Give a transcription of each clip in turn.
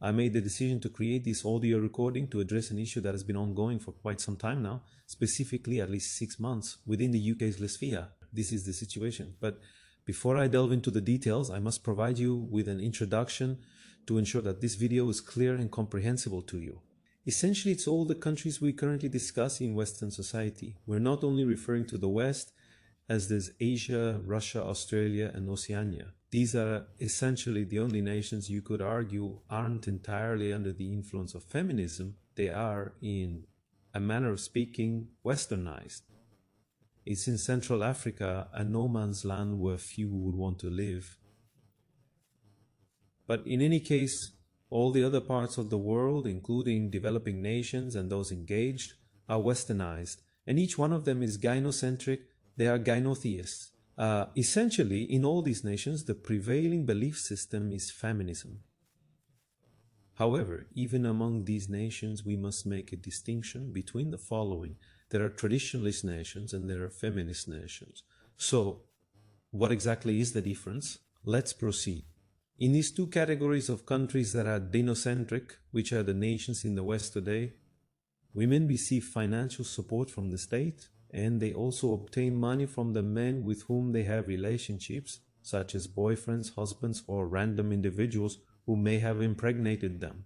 I made the decision to create this audio recording to address an issue that has been ongoing for quite some time now, specifically at least 6 months within the UK's sphere. This is the situation. But before I delve into the details, I must provide you with an introduction to ensure that this video is clear and comprehensible to you. Essentially, it's all the countries we currently discuss in Western society. We're not only referring to the West, as there's Asia, Russia, Australia, and Oceania. These are essentially the only nations you could argue aren't entirely under the influence of feminism. They are, in a manner of speaking, westernized. It's in Central Africa, a no man's land where few would want to live. But in any case, all the other parts of the world, including developing nations and those engaged, are westernized, and each one of them is gynocentric. They are gynotheists. Essentially, in all these nations, the prevailing belief system is feminism. However, even among these nations, we must make a distinction between the following. There are traditionalist nations and there are feminist nations. So, what exactly is the difference? Let's proceed. In these two categories of countries that are gynocentric, which are the nations in the West today, women receive financial support from the state, and they also obtain money from the men with whom they have relationships, such as boyfriends, husbands, or random individuals who may have impregnated them.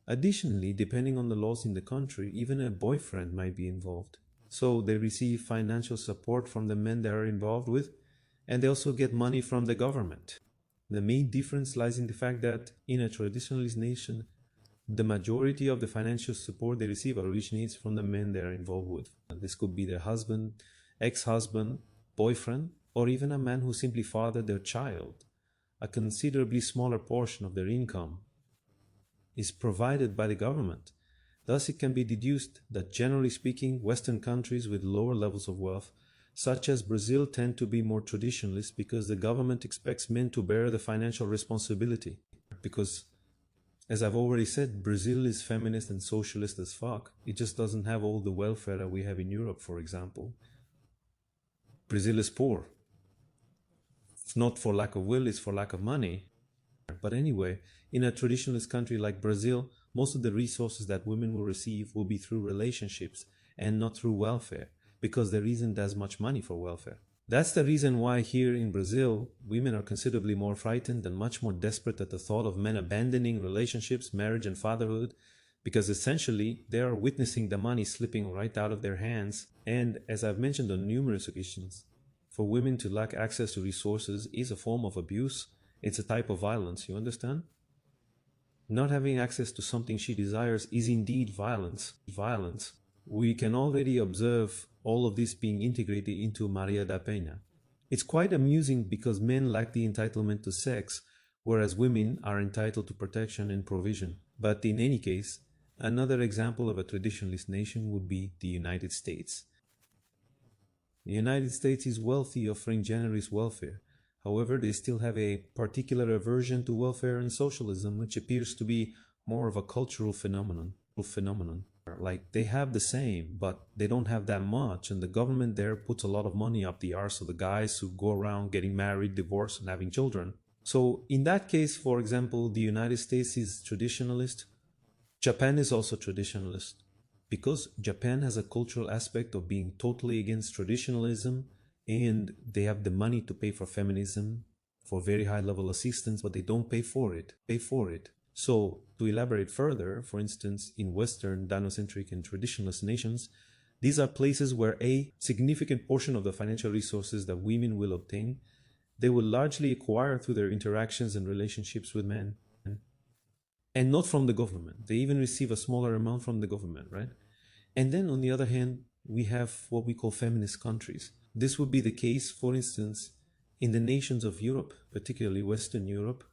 Additionally, depending on the laws in the country, even a boyfriend might be involved. So they receive financial support from the men they are involved with, and they also get money from the government. The main difference lies in the fact that in a traditionalist nation, the majority of the financial support they receive originates from the men they are involved with. This could be their husband, ex-husband, boyfriend, or even a man who simply fathered their child. A considerably smaller portion of their income is provided by the government. Thus, it can be deduced that, generally speaking, Western countries with lower levels of wealth, such as Brazil, tend to be more traditionalist because the government expects men to bear the financial responsibility. Because, as I've already said, Brazil is feminist and socialist as fuck. It just doesn't have all the welfare that we have in Europe, for example. Brazil is poor. It's not for lack of will, it's for lack of money. But anyway, in a traditionalist country like Brazil, most of the resources that women will receive will be through relationships and not through welfare, because there isn't as much money for welfare. That's the reason why here in Brazil, women are considerably more frightened and much more desperate at the thought of men abandoning relationships, marriage, and fatherhood, because essentially they are witnessing the money slipping right out of their hands. And as I've mentioned on numerous occasions, for women to lack access to resources is a form of abuse. It's a type of violence, you understand? Not having access to something she desires is indeed violence. We can already observe all of this being integrated into Maria da Penha. It's quite amusing because men lack the entitlement to sex, whereas women are entitled to protection and provision. But in any case, another example of a traditionalist nation would be the United States. The United States is wealthy, offering generous welfare. However, they still have a particular aversion to welfare and socialism, which appears to be more of a cultural phenomenon. Like, they have the same, but they don't have that much, and the government there puts a lot of money up the arse of the guys who go around getting married, divorced, and having children. So in that case, for example, the United States is traditionalist. Japan is also traditionalist. Because Japan has a cultural aspect of being totally against traditionalism, and they have the money to pay for feminism, for very high level assistance, but they don't pay for it. So, to elaborate further, for instance, in Western, gynocentric, and traditionalist nations, these are places where a significant portion of the financial resources that women will obtain, they will largely acquire through their interactions and relationships with men. And not from the government. They even receive a smaller amount from the government, right? And then, on the other hand, we have what we call feminist countries. This would be the case, for instance, in the nations of Europe, particularly Western Europe,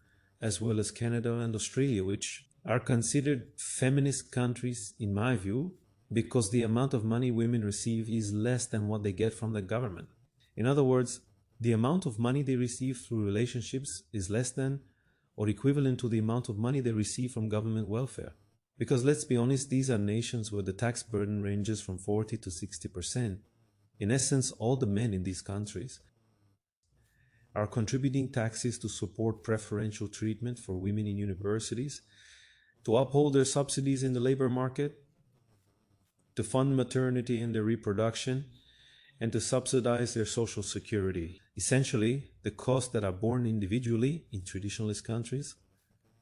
as well as Canada and Australia, which are considered feminist countries, in my view, because the amount of money women receive is less than what they get from the government. In other words, the amount of money they receive through relationships is less than or equivalent to the amount of money they receive from government welfare. Because let's be honest, these are nations where the tax burden ranges from 40 to 60%. In essence, all the men in these countries are contributing taxes to support preferential treatment for women in universities, to uphold their subsidies in the labor market, to fund maternity and their reproduction, and to subsidize their social security. Essentially, the costs that are borne individually in traditionalist countries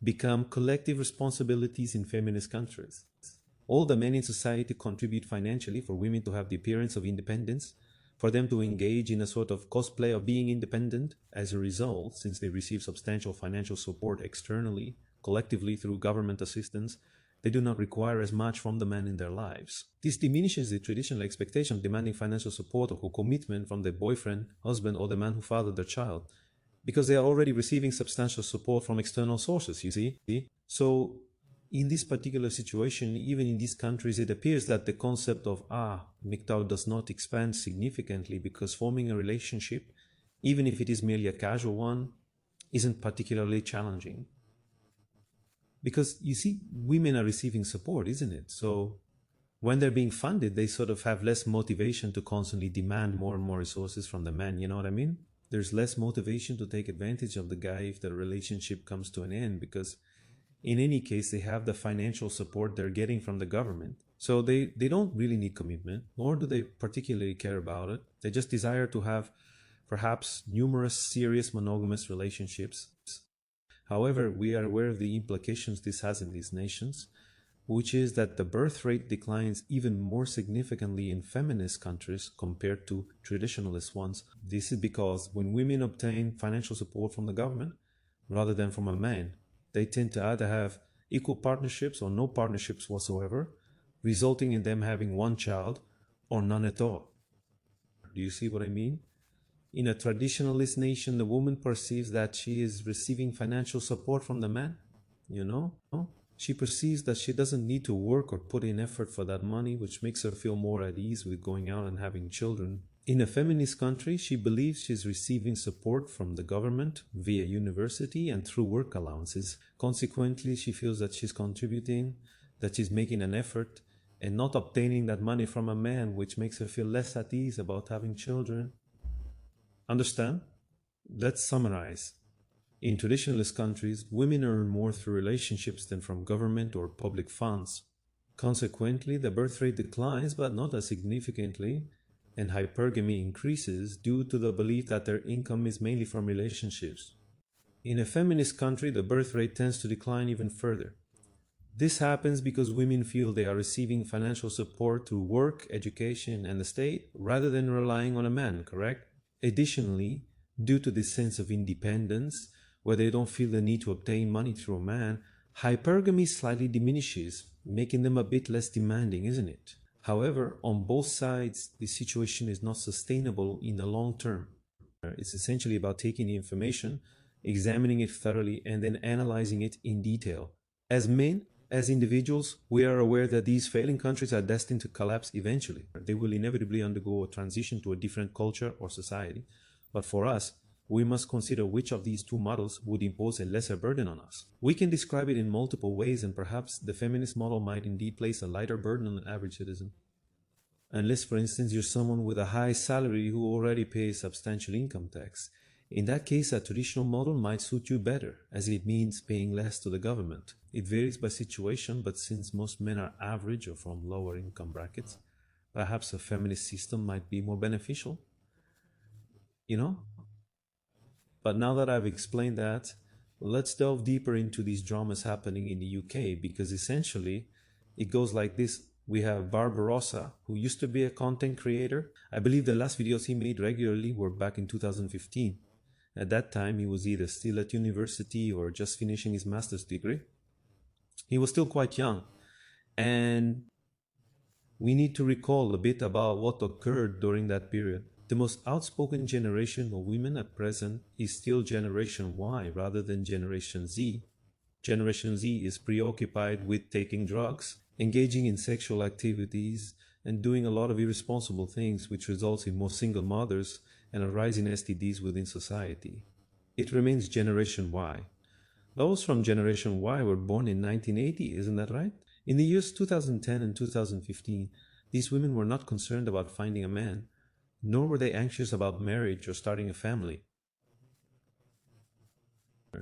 become collective responsibilities in feminist countries. All the men in society contribute financially for women to have the appearance of independence, for them to engage in a sort of cosplay of being independent. As a result, since they receive substantial financial support externally, collectively through government assistance, they do not require as much from the man in their lives. This diminishes the traditional expectation of demanding financial support or commitment from the boyfriend, husband, or the man who fathered their child, because they are already receiving substantial support from external sources, you see? So, in this particular situation, even in these countries, it appears that the concept of MGTOW does not expand significantly, because forming a relationship, even if it is merely a casual one, isn't particularly challenging. Because, you see, women are receiving support, isn't it? So when they're being funded, they sort of have less motivation to constantly demand more and more resources from the man, you know what I mean? There's less motivation to take advantage of the guy if the relationship comes to an end, because in any case, they have the financial support they're getting from the government. So they don't really need commitment, nor do they particularly care about it. They just desire to have perhaps numerous serious monogamous relationships. However, we are aware of the implications this has in these nations, which is that the birth rate declines even more significantly in feminist countries compared to traditionalist ones. This is because when women obtain financial support from the government, rather than from a man, they tend to either have equal partnerships or no partnerships whatsoever, resulting in them having one child or none at all. Do you see what I mean? In a traditionalist nation, the woman perceives that she is receiving financial support from the man, you know? She perceives that she doesn't need to work or put in effort for that money, which makes her feel more at ease with going out and having children. In a feminist country, she believes she's receiving support from the government via university and through work allowances. Consequently, she feels that she's contributing, that she's making an effort, and not obtaining that money from a man, which makes her feel less at ease about having children. Understand? Let's summarize. In traditionalist countries, women earn more through relationships than from government or public funds. Consequently, the birth rate declines, but not as significantly, and hypergamy increases due to the belief that their income is mainly from relationships. In a feminist country, the birth rate tends to decline even further. This happens because women feel they are receiving financial support through work, education, and the state, rather than relying on a man, correct? Additionally, due to this sense of independence, where they don't feel the need to obtain money through a man, hypergamy slightly diminishes, making them a bit less demanding, isn't it? However, on both sides, the situation is not sustainable in the long term. It's essentially about taking the information, examining it thoroughly, and then analyzing it in detail. As men, as individuals, we are aware that these failing countries are destined to collapse eventually. They will inevitably undergo a transition to a different culture or society. But for us, we must consider which of these two models would impose a lesser burden on us. We can describe it in multiple ways, and perhaps the feminist model might indeed place a lighter burden on an average citizen. Unless, for instance, you're someone with a high salary who already pays substantial income tax. In that case, a traditional model might suit you better, as it means paying less to the government. It varies by situation, but since most men are average or from lower income brackets, perhaps a feminist system might be more beneficial. You know? But now that I've explained that, let's delve deeper into these dramas happening in the UK, because essentially it goes like this. We have Barbarossa, who used to be a content creator. I believe the last videos he made regularly were back in 2015. At that time, he was either still at university or just finishing his master's degree. He was still quite young, and we need to recall a bit about what occurred during that period. The most outspoken generation of women at present is still Generation Y rather than Generation Z. Generation Z is preoccupied with taking drugs, engaging in sexual activities, and doing a lot of irresponsible things, which results in more single mothers and a rise in STDs within society. It remains Generation Y. Those from Generation Y were born in 1980, isn't that right? In the years 2010 and 2015, these women were not concerned about finding a man, nor were they anxious about marriage or starting a family.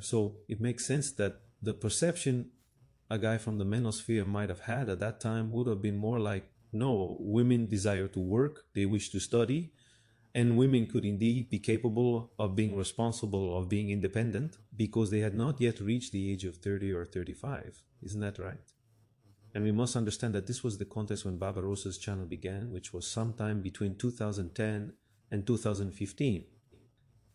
So it makes sense that the perception a guy from the manosphere might have had at that time would have been more like, no, women desire to work, they wish to study, and women could indeed be capable of being responsible, of being independent, because they had not yet reached the age of 30 or 35. Isn't that right? And we must understand that this was the context when Barbarossa's channel began, which was sometime between 2010 and 2015.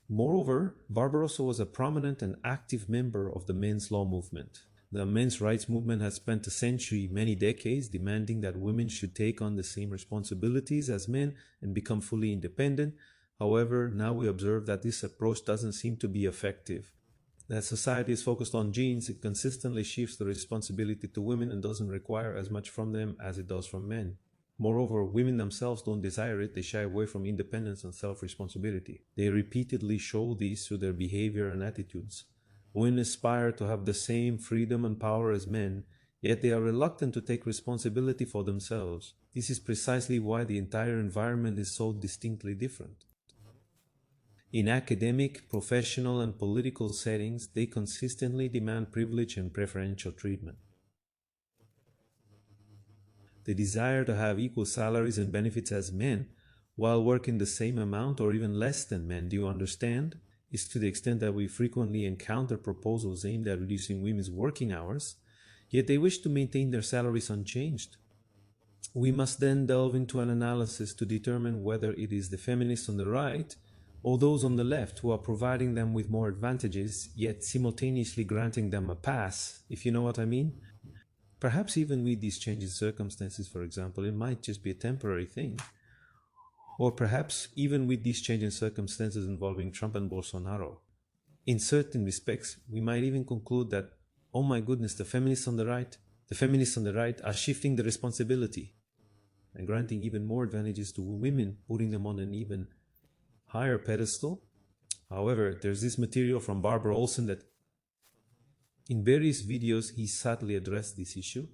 Moreover, Barbarossa was a prominent and active member of the men's law movement. The men's rights movement has spent a century, many decades, demanding that women should take on the same responsibilities as men and become fully independent. However, now we observe that this approach doesn't seem to be effective. That society is focused on genes, it consistently shifts the responsibility to women and doesn't require as much from them as it does from men. Moreover, women themselves don't desire it, they shy away from independence and self-responsibility. They repeatedly show this through their behavior and attitudes. Women aspire to have the same freedom and power as men, yet they are reluctant to take responsibility for themselves. This is precisely why the entire environment is so distinctly different. In academic, professional, and political settings, they consistently demand privilege and preferential treatment. They desire to have equal salaries and benefits as men, while working the same amount or even less than men. Do you understand? It's to the extent that we frequently encounter proposals aimed at reducing women's working hours, yet they wish to maintain their salaries unchanged. We must then delve into an analysis to determine whether it is the feminists on the right or those on the left who are providing them with more advantages, yet simultaneously granting them a pass, if you know what I mean. Perhaps even with these changing circumstances, for example, it might just be a temporary thing. Or perhaps even with these changing circumstances involving Trump and Bolsonaro. In certain respects, we might even conclude that, oh my goodness, the feminists on the right are shifting the responsibility and granting even more advantages to women, putting them on an even higher pedestal. However, there's this material from Barbara Olson that in various videos he subtly addressed this issue.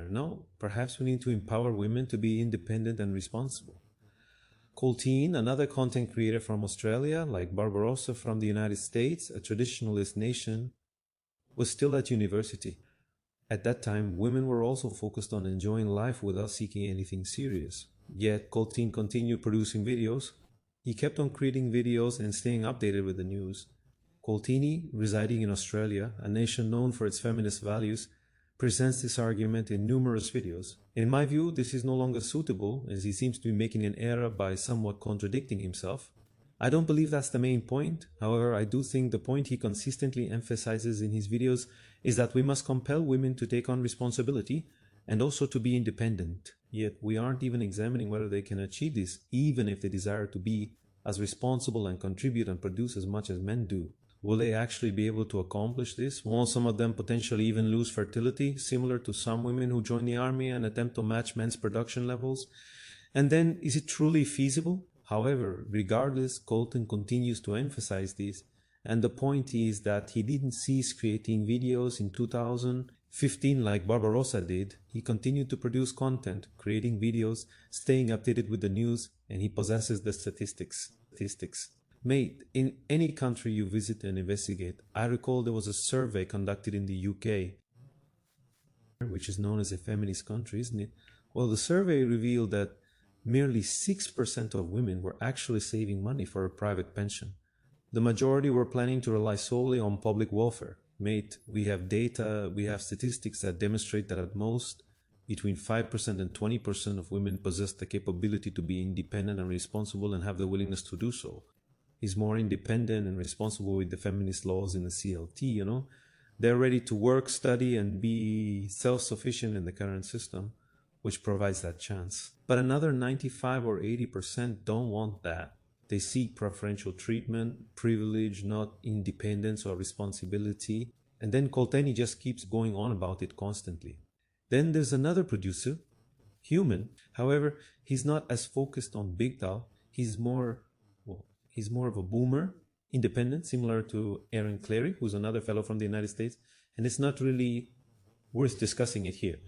No, perhaps we need to empower women to be independent and responsible. Colteen, another content creator from Australia, like Barbarossa from the United States, a traditionalist nation, was still at university. At that time, women were also focused on enjoying life without seeking anything serious. Yet, Colteen continued producing videos. He kept on creating videos and staying updated with the news. Coltini, residing in Australia, a nation known for its feminist values, presents this argument in numerous videos. In my view, this is no longer suitable, as he seems to be making an error by somewhat contradicting himself. I don't believe that's the main point. However, I do think the point he consistently emphasizes in his videos is that we must compel women to take on responsibility and also to be independent. Yet we aren't even examining whether they can achieve this, even if they desire to be as responsible and contribute and produce as much as men do. Will they actually be able to accomplish this? Won't some of them potentially even lose fertility, similar to some women who join the army and attempt to match men's production levels? And then, is it truly feasible? However, regardless, Colton continues to emphasize this, and the point is that he didn't cease creating videos in 2015 like Barbarossa did. He continued to produce content, creating videos, staying updated with the news, and he possesses the statistics. Mate, in any country you visit and investigate, I recall there was a survey conducted in the UK, which is known as a feminist country, isn't it? Well, the survey revealed that merely 6% of women were actually saving money for a private pension. The majority were planning to rely solely on public welfare. Mate, we have data, we have statistics that demonstrate that at most, between 5% and 20% of women possess the capability to be independent and responsible and have the willingness to do so. Is more independent and responsible with the feminist laws in the CLT, you know. They're ready to work, study, and be self-sufficient in the current system, which provides that chance. But another 95 or 80% don't want that. They seek preferential treatment, privilege, not independence or responsibility. And then Colteni just keeps going on about it constantly. Then there's another producer, Human. However, he's not as focused on Big Tal. He's more of a boomer, independent, similar to Aaron Clary, who's another fellow from the United States, and it's not really worth discussing it here.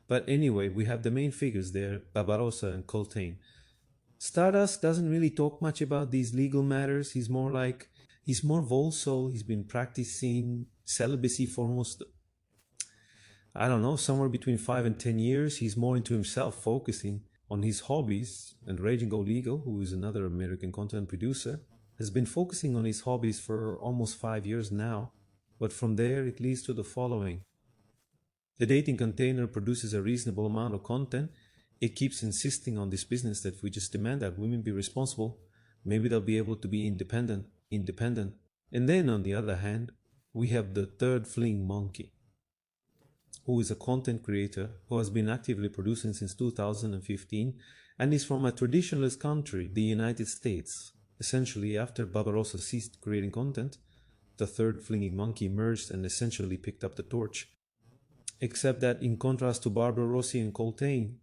But anyway, we have the main figures there, Barbarossa and Coltain. Stardust doesn't really talk much about these legal matters. He's more Volso. He's been practicing celibacy for almost I don't know, somewhere between 5 and 10 years, he's more into himself, focusing on his hobbies. And Raging Go Legal, who is another American content producer, has been focusing on his hobbies for almost 5 years now. But from there, it leads to the following. The dating container produces a reasonable amount of content. It keeps insisting on this business that if we just demand that women be responsible, maybe they'll be able to be independent. And then on the other hand, we have the third fling monkey, who is a content creator who has been actively producing since 2015 and is from a traditionalist country, the United States. Essentially, after Barbarossa ceased creating content, the third flinging monkey emerged and essentially picked up the torch. Except that in contrast to Barbara Rossi and Coltrane,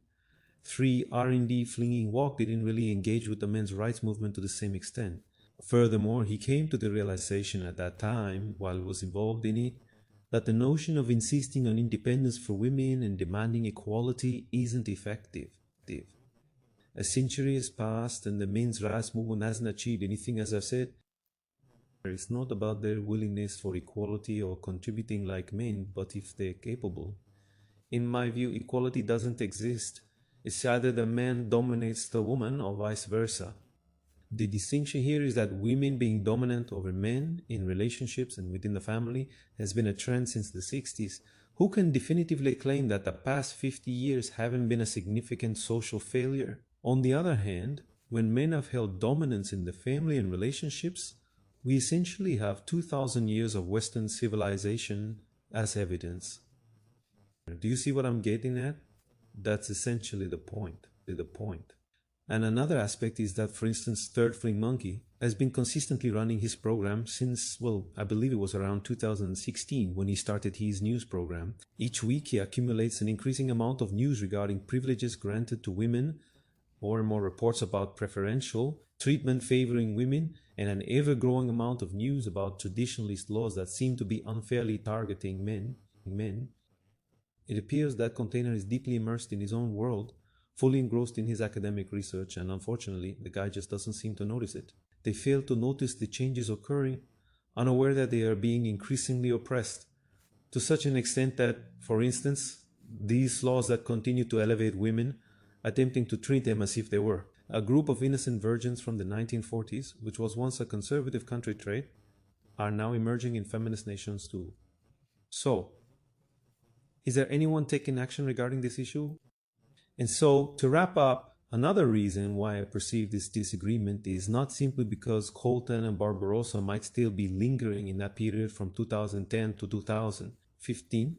three R&D flinging Walk didn't really engage with the men's rights movement to the same extent. Furthermore, he came to the realization at that time, while he was involved in it, that the notion of insisting on independence for women and demanding equality isn't effective. A century has passed and the men's rights movement hasn't achieved anything, as I've said. It's not about their willingness for equality or contributing like men, but if they're capable. In my view, equality doesn't exist. It's either the man dominates the woman or vice versa. The distinction here is that women being dominant over men in relationships and within the family has been a trend since the 60s. Who can definitively claim that the past 50 years haven't been a significant social failure? On the other hand, when men have held dominance in the family and relationships, we essentially have 2,000 years of Western civilization as evidence. Do you see what I'm getting at? That's essentially the point. And another aspect is that, for instance, Third Fling Monkey has been consistently running his program since, well, I believe it was around 2016 when he started his news program. Each week he accumulates an increasing amount of news regarding privileges granted to women, more and more reports about preferential treatment favoring women, and an ever-growing amount of news about traditionalist laws that seem to be unfairly targeting men. It appears that Container is deeply immersed in his own world, fully engrossed in his academic research, and unfortunately, the guy just doesn't seem to notice it. They fail to notice the changes occurring, unaware that they are being increasingly oppressed, to such an extent that, for instance, these laws that continue to elevate women, attempting to treat them as if they were a group of innocent virgins from the 1940s, which was once a conservative country trait, are now emerging in feminist nations too. So, is there anyone taking action regarding this issue? And so, to wrap up, another reason why I perceive this disagreement is not simply because Colton and Barbarossa might still be lingering in that period from 2010 to 2015,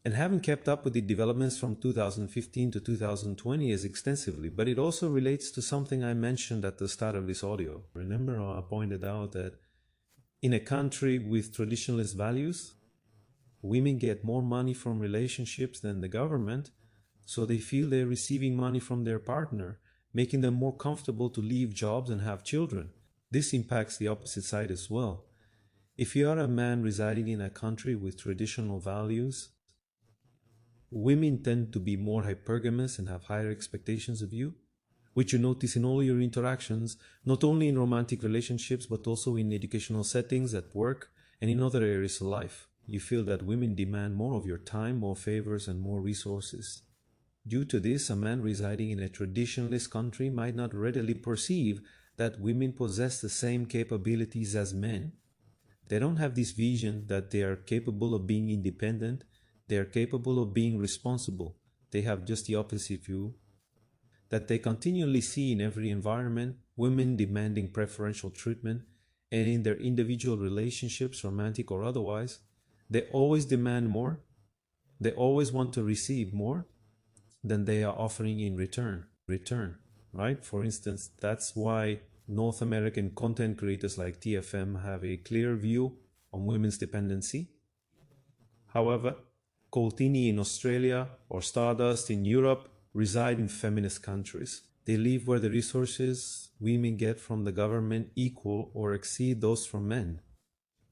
and haven't kept up with the developments from 2015 to 2020 as extensively, but it also relates to something I mentioned at the start of this audio. Remember how I pointed out that in a country with traditionalist values, women get more money from relationships than the government, so they feel they're receiving money from their partner, making them more comfortable to leave jobs and have children. This impacts the opposite side as well. If you are a man residing in a country with traditional values, women tend to be more hypergamous and have higher expectations of you, which you notice in all your interactions, not only in romantic relationships, but also in educational settings, at work, and in other areas of life. You feel that women demand more of your time, more favors, and more resources. Due to this, a man residing in a traditionalist country might not readily perceive that women possess the same capabilities as men. They don't have this vision that they are capable of being independent, they are capable of being responsible. They have just the opposite view, that they continually see in every environment women demanding preferential treatment, and in their individual relationships, romantic or otherwise, they always demand more. They always want to receive more than they are offering in return, right? For instance, that's why North American content creators like TFM have a clear view on women's dependency. However, Coltini in Australia or Stardust in Europe reside in feminist countries. They live where the resources women get from the government equal or exceed those from men,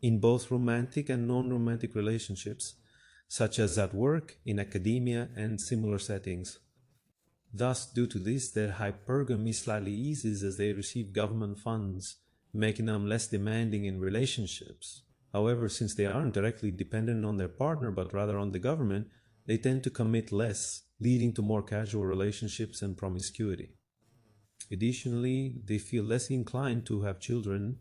in both romantic and non-romantic relationships, such as at work, in academia, and similar settings. Thus, due to this, their hypergamy slightly eases as they receive government funds, making them less demanding in relationships. However, since they aren't directly dependent on their partner but rather on the government, they tend to commit less, leading to more casual relationships and promiscuity. Additionally, they feel less inclined to have children.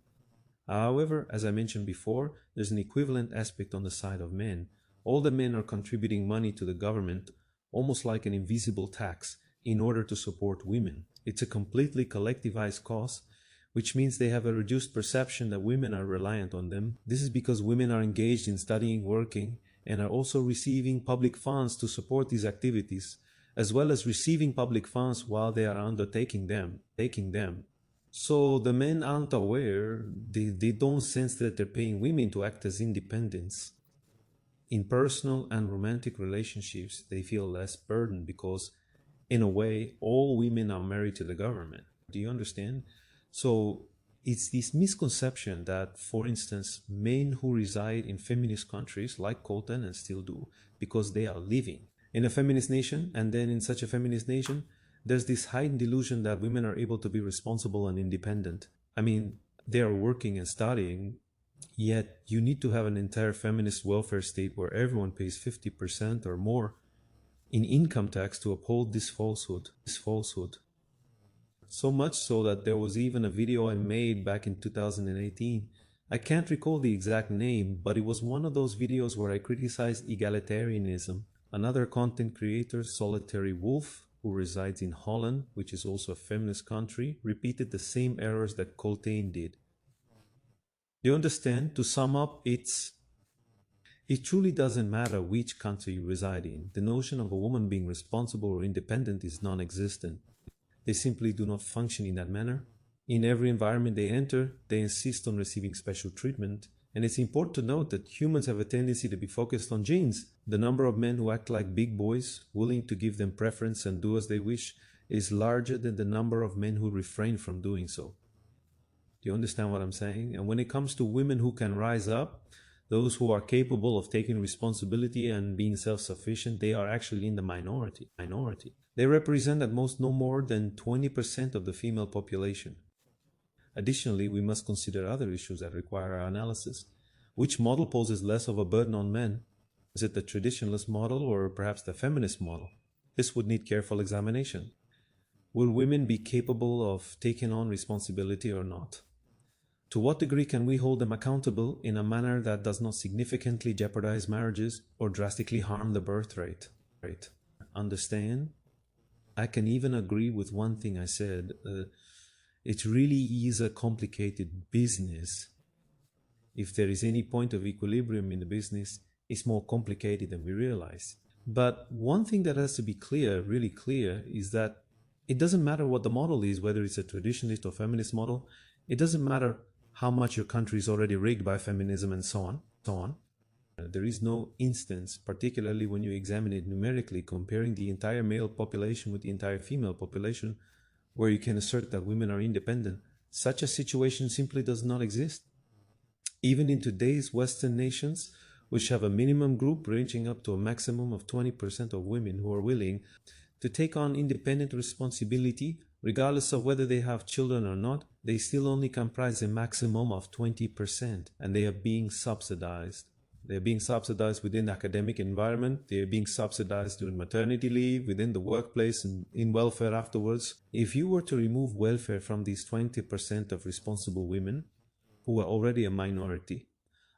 However, as I mentioned before, there's an equivalent aspect on the side of men. All the men are contributing money to the government, almost like an invisible tax, in order to support women. It's a completely collectivized cost, which means they have a reduced perception that women are reliant on them. This is because women are engaged in studying, working, and are also receiving public funds to support these activities, as well as receiving public funds while they are undertaking them. So the men aren't aware, they don't sense that they're paying women to act as independents. In personal and romantic relationships, they feel less burdened because, in a way, all women are married to the government. Do you understand? So it's this misconception that, for instance, men who reside in feminist countries like Colton and still do, because they are living in a feminist nation, and then in such a feminist nation, there's this heightened delusion that women are able to be responsible and independent. I mean, they are working and studying, yet you need to have an entire feminist welfare state where everyone pays 50% or more in income tax to uphold this falsehood. So much so that there was even a video I made back in 2018. I can't recall the exact name, but it was one of those videos where I criticized egalitarianism. Another content creator, Solitary Wolf, who resides in Holland, which is also a feminist country, repeated the same errors that Coltain did. Do you understand? To sum up, it truly doesn't matter which country you reside in. The notion of a woman being responsible or independent is non-existent. They simply do not function in that manner. In every environment they enter, they insist on receiving special treatment. And it's important to note that humans have a tendency to be focused on genes. The number of men who act like big boys, willing to give them preference and do as they wish, is larger than the number of men who refrain from doing so. Do you understand what I'm saying? And when it comes to women who can rise up, those who are capable of taking responsibility and being self-sufficient, they are actually in the minority. They represent at most no more than 20% of the female population. Additionally, we must consider other issues that require our analysis. Which model poses less of a burden on men? Is it the traditionalist model or perhaps the feminist model? This would need careful examination. Will women be capable of taking on responsibility or not? To what degree can we hold them accountable in a manner that does not significantly jeopardize marriages or drastically harm the birth rate? Understand? I can even agree with one thing I said. It really is a complicated business. If there is any point of equilibrium in the business, it's more complicated than we realize. But one thing that has to be clear, really clear, is that it doesn't matter what the model is, whether it's a traditionalist or feminist model. It doesn't matter how much your country is already rigged by feminism and so on. There is no instance, particularly when you examine it numerically, comparing the entire male population with the entire female population, where you can assert that women are independent. Such a situation simply does not exist. Even in today's Western nations, which have a minimum group ranging up to a maximum of 20% of women who are willing to take on independent responsibility, regardless of whether they have children or not, they still only comprise a maximum of 20%, and they are being subsidized. They're being subsidized within the academic environment. They're being subsidized during maternity leave, within the workplace, and in welfare afterwards. If you were to remove welfare from these 20% of responsible women, who are already a minority,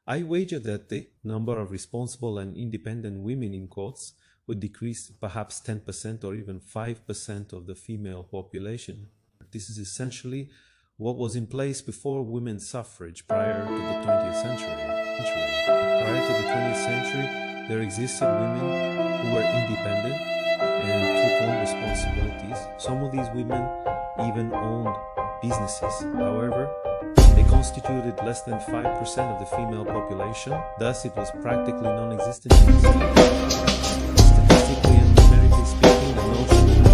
I wager that the number of responsible and independent women, in quotes, would decrease perhaps 10% or even 5% of the female population. This is essentially what was in place before women's suffrage prior to the 20th century. Prior to the 20th century, there existed women who were independent and took on responsibilities. Some of these women even owned businesses. However, they constituted less than 5% of the female population. Thus, it was practically non-existent in this country. Statistically and numerically speaking, the notion of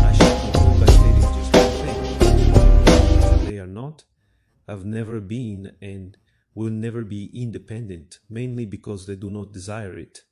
I shall conclude by stating just one thing. They are not, have never been, and will never be independent, mainly because they do not desire it.